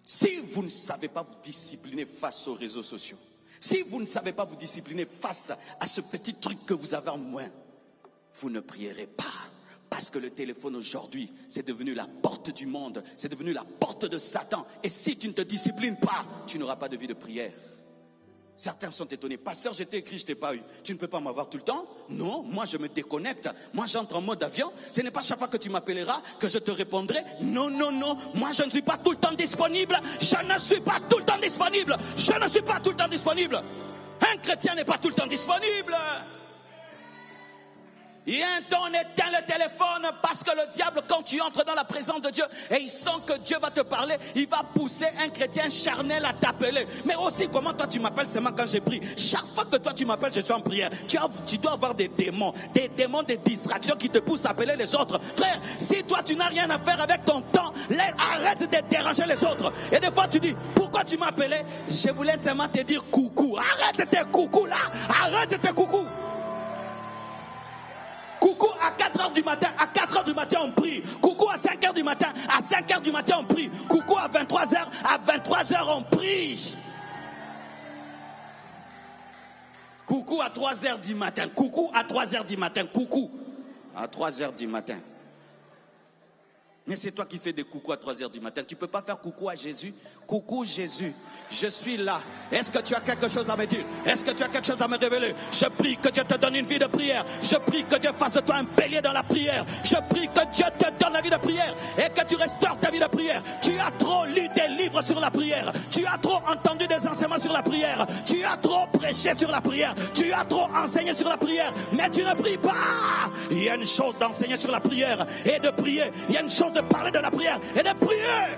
Si vous ne savez pas vous discipliner face aux réseaux sociaux, si vous ne savez pas vous discipliner face à ce petit truc que vous avez en moins, vous ne prierez pas. Parce que le téléphone aujourd'hui, c'est devenu la porte du monde, c'est devenu la porte de Satan. Et si tu ne te disciplines pas, tu n'auras pas de vie de prière. Certains sont étonnés. Pasteur, je t'ai écrit, je t'ai pas eu. Tu ne peux pas m'avoir tout le temps? Non, moi je me déconnecte. Moi j'entre en mode avion. Ce n'est pas chaque fois que tu m'appelleras que je te répondrai. Non, non, non. Moi je ne suis pas tout le temps disponible. Je ne suis pas tout le temps disponible. Je ne suis pas tout le temps disponible. Un chrétien n'est pas tout le temps disponible. Il y a un temps, on éteint le téléphone parce que le diable, quand tu entres dans la présence de Dieu et il sent que Dieu va te parler, il va pousser un chrétien charnel à t'appeler. Mais aussi, comment toi tu m'appelles seulement quand j'ai pris? Chaque fois que toi tu m'appelles, je suis en prière. Tu dois avoir des démons, des distractions qui te poussent à appeler les autres. Frère, si toi tu n'as rien à faire avec ton temps, arrête de déranger les autres. Et des fois tu dis, pourquoi tu m'as appelé? Je voulais seulement te dire coucou. Arrête tes coucous là, arrête tes coucous. Coucou à 4h du matin, à 4h du matin on prie. Coucou à 5h du matin, à 5h du matin on prie. Coucou à 23h, à 23h on prie. Coucou à 3h du matin, coucou à 3h du matin, coucou à 3h du matin. Mais c'est toi qui fais des coucous à 3h du matin. Tu ne peux pas faire coucou à Jésus. Coucou Jésus, je suis là. Est-ce que tu as quelque chose à me dire? Est-ce que tu as quelque chose à me révéler? Je prie que Dieu te donne une vie de prière. Je prie que Dieu fasse de toi un bélier dans la prière. Je prie que Dieu te donne la vie de prière et que tu restaures ta vie de prière. Tu as trop lu des livres sur la prière. Tu as trop entendu des enseignements sur la prière. Tu as trop prêché sur la prière. Tu as trop enseigné sur la prière. Mais tu ne pries pas. Il y a une chose d'enseigner sur la prière et de prier. Il y a une chose de parler de la prière et de prier.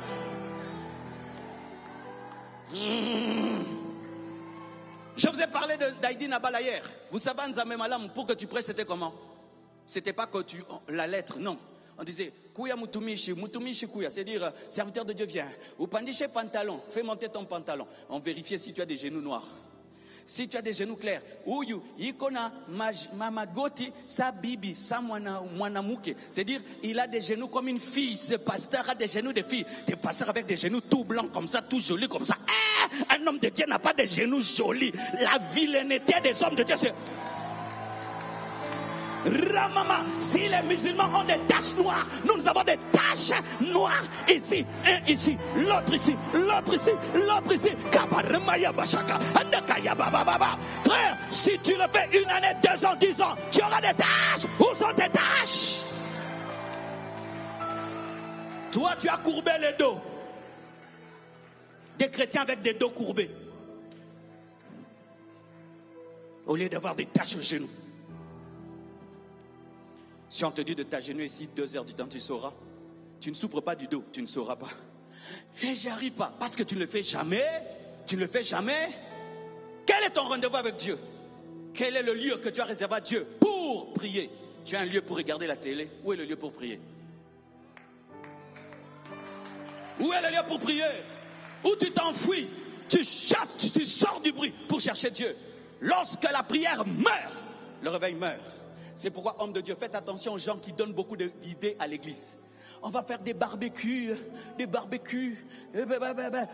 Je vous ai parlé d'Aïdi Nabala hier. Vous savez, Nzambe Malam, pour que tu prêches, c'était comment? C'était pas que la lettre, non. On disait, Kouya Mutumishi, Mutumishi Kouya, c'est-à-dire, serviteur de Dieu vient. Ou Pandishe pantalon, fais monter ton pantalon. On vérifiait si tu as des genoux noirs. Si tu as des genoux clairs, Ouyu, Ikona, Mamagoti, sa bibi, sa mwanamuke. C'est-à-dire, il a des genoux comme une fille. Ce pasteur a des genoux de fille. Des pasteurs avec des genoux tout blancs comme ça, tout jolis comme ça. Un homme de Dieu n'a pas des genoux jolis. La vilaineté des hommes de Dieu, c'est... Ramama, si les musulmans ont des taches noires, nous avons des taches noires ici, un ici, l'autre ici, l'autre ici, l'autre ici. Frère, si tu le fais une année, 2 ans, 10 ans, tu auras des taches. Où sont tes taches? Toi, tu as courbé le dos. Des chrétiens avec des dos courbés. Au lieu d'avoir des taches aux genoux. Si on te dit de t'agenouiller ici 2 heures du temps, tu sauras. Tu ne souffres pas du dos, tu ne sauras pas. Et j'y arrive pas, parce que tu ne le fais jamais. Tu ne le fais jamais. Quel est ton rendez-vous avec Dieu? Quel est le lieu que tu as réservé à Dieu pour prier? Tu as un lieu pour regarder la télé. Où est le lieu pour prier? Où est le lieu pour prier? Où tu t'enfuis? Tu chasses, tu sors du bruit pour chercher Dieu. Lorsque la prière meurt, le réveil meurt. C'est pourquoi, homme de Dieu, faites attention aux gens qui donnent beaucoup d'idées à l'église. On va faire des barbecues, des barbecues.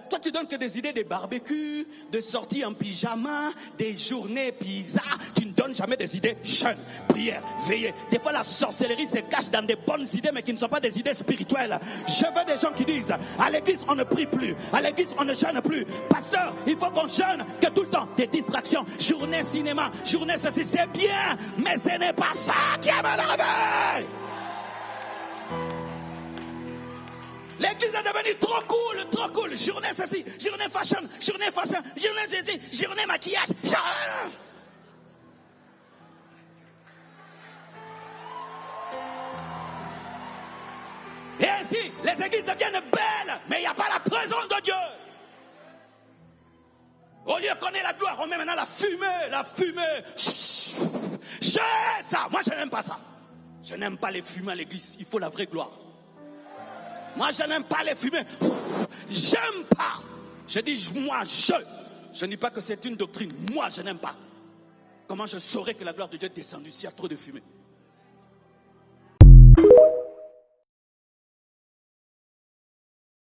Toi, tu donnes que des idées, des barbecues, de sorties en pyjama, des journées pizza. Tu ne donnes jamais des idées jeûne, prière, veillée. Des fois, la sorcellerie se cache dans des bonnes idées, mais qui ne sont pas des idées spirituelles. Je veux des gens qui disent, à l'église, on ne prie plus. À l'église, on ne jeûne plus. Pasteur, il faut qu'on jeûne, que tout le temps, des distractions. Journée cinéma, journée ceci, c'est bien, mais ce n'est pas ça qui amène le réveil. L'église est devenue trop cool, trop cool. Journée ceci, journée fashion, journée maquillage. Et ainsi, les églises deviennent belles, mais il n'y a pas la présence de Dieu. Au lieu qu'on ait la gloire, on met maintenant la fumée. J'ai ça. Moi, je n'aime pas ça. Je n'aime pas les fumées à l'église. Il faut la vraie gloire. Moi, je n'aime pas les fumées. J'aime pas. Je dis, moi, je ne dis pas que c'est une doctrine. Moi, je n'aime pas. Comment je saurais que la gloire de Dieu est descendue s'il y a trop de fumée?